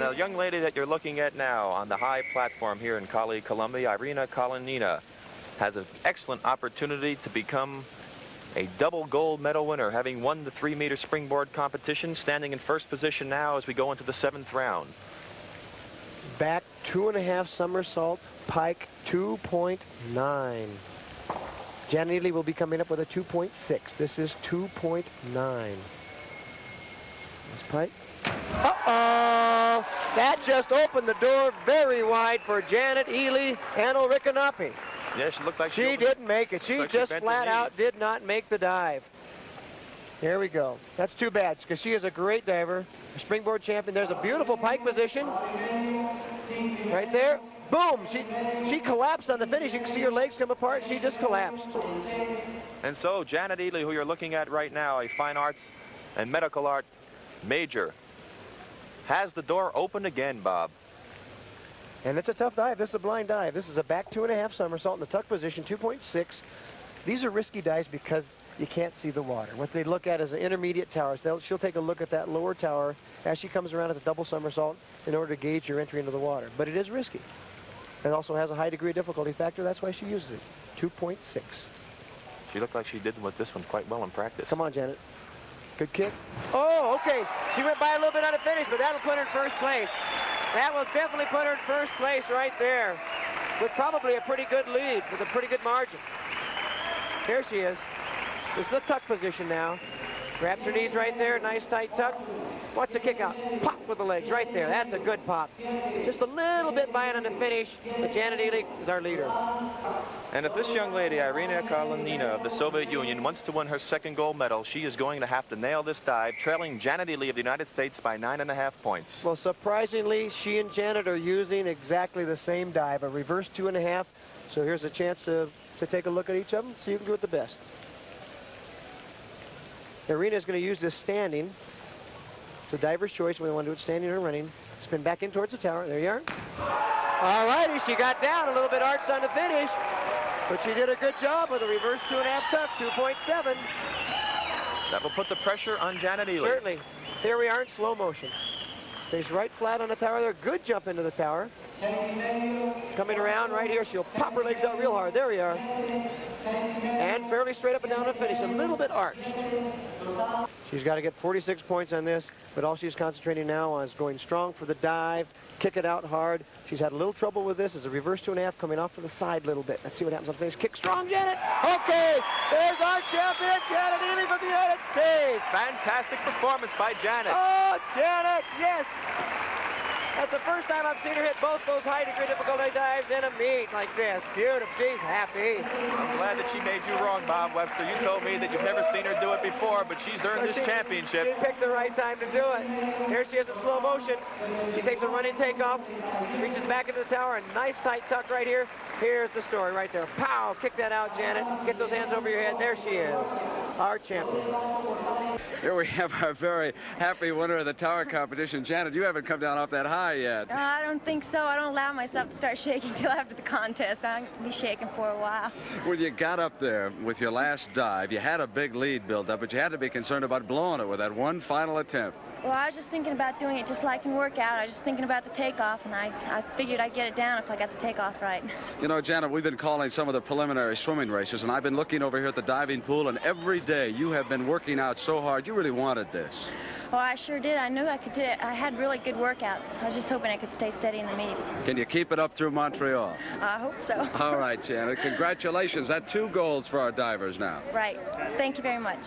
And a young lady that you're looking at now on the high platform here in Cali, Colombia, Irina Kalinina, has an excellent opportunity to become a double gold medal winner, having won the 3-meter springboard competition, standing in first position now as we go into the 7th round. Back 2.5 somersault, pike 2.9. Janet Ely will be coming up with a 2.6. This is 2.9. This pike. Uh-oh! That just opened the door very wide for Janet Ely and Ulrika Nappi. Yeah, she looked like she didn't make it. She like just she flat out did not make the dive. Here we go. That's too bad, because she is a great diver, a springboard champion. There's a beautiful pike position. Right there. Boom! She collapsed on the finish. You can see her legs come apart. She just collapsed. And so Janet Ely, who you're looking at right now, a fine arts and medical art major, has the door open again, Bob. And it's a tough dive. This is a blind dive. This is a back 2.5 somersault in the tuck position, 2.6. These are risky dives because you can't see the water. What they look at is the intermediate towers. She'll take a look at that lower tower as she comes around at the double somersault in order to gauge your entry into the water. But it is risky. It also has a high degree of difficulty factor. That's why she uses it. 2.6. She looked like she did with this one quite well in practice. Come on, Janet. Good kick. Oh, okay. She went by a little bit on the finish, but that'll put her in first place. That will definitely put her in first place right there, with probably a pretty good lead, with a pretty good margin. Here she is. This is a tuck position now. Grabs her knees right there, nice tight tuck. What's the kick out? Pop with the legs right there. That's a good pop. Just a little bit behind on the finish, but Janet Ely is our leader. And if this young lady, Irina Kalinina of the Soviet Union, wants to win her 2nd gold medal, she is going to have to nail this dive, trailing Janet Ely of the United States by 9.5 points. Well, surprisingly, she and Janet are using exactly the same dive, a reverse 2.5. So here's a chance to take a look at each of them, so you can do it the best. Irina is going to use this standing. It's a diver's choice whether they want to do it standing or running. Spin back in towards the tower. There you are. All righty, she got down a little bit arched on the finish, but she did a good job with a reverse 2.5 tuck, 2.7. That will put the pressure on Janet Ely. Certainly. Here we are in slow motion. Stays right flat on the tower there. Good jump into the tower. Coming around right here, she'll pop her legs out real hard. There we are. And fairly straight up and down the finish, a little bit arched. She's got to get 46 points on this, but all she's concentrating now on is going strong for the dive, kick it out hard. She's had a little trouble with this. It's a reverse 2.5 coming off to the side a little bit. Let's see what happens on the finish. Kick strong, Janet. Okay, there's our champion, Janet Ely from the United States. Fantastic performance by Janet. Oh, Janet, yes. That's the first time I've seen her hit both those high degree difficulty dives in a meet like this. Beautiful. She's happy. I'm glad that she made you wrong, Bob Webster. You told me that you've never seen her do it before, but she's earned this championship. She picked the right time to do it. Here she is in slow motion. She takes a running takeoff, reaches back into the tower, a nice tight tuck right here. Here's the story right there. Pow! Kick that out, Janet. Get those hands over your head. There she is, our champion. Here we have our very happy winner of the tower competition. Janet, you haven't come down off that high yet. I don't think so. I don't allow myself to start shaking till after the contest. I'll be shaking for a while. When you got up there with your last dive, you had a big lead built up, but you had to be concerned about blowing it with that one final attempt. Well, I was just thinking about doing it just like in workout. I was just thinking about the takeoff, and I figured I'd get it down if I got the takeoff right. You know, Janet, we've been calling some of the preliminary swimming races, and I've been looking over here at the diving pool, and every day you have been working out so hard. You really wanted this. Well, I sure did. I knew I could do it. I had really good workouts. I was just hoping I could stay steady in the meets. Can you keep it up through Montreal? I hope so. All right, Janet. Congratulations. That's 2 golds for our divers now. Right. Thank you very much.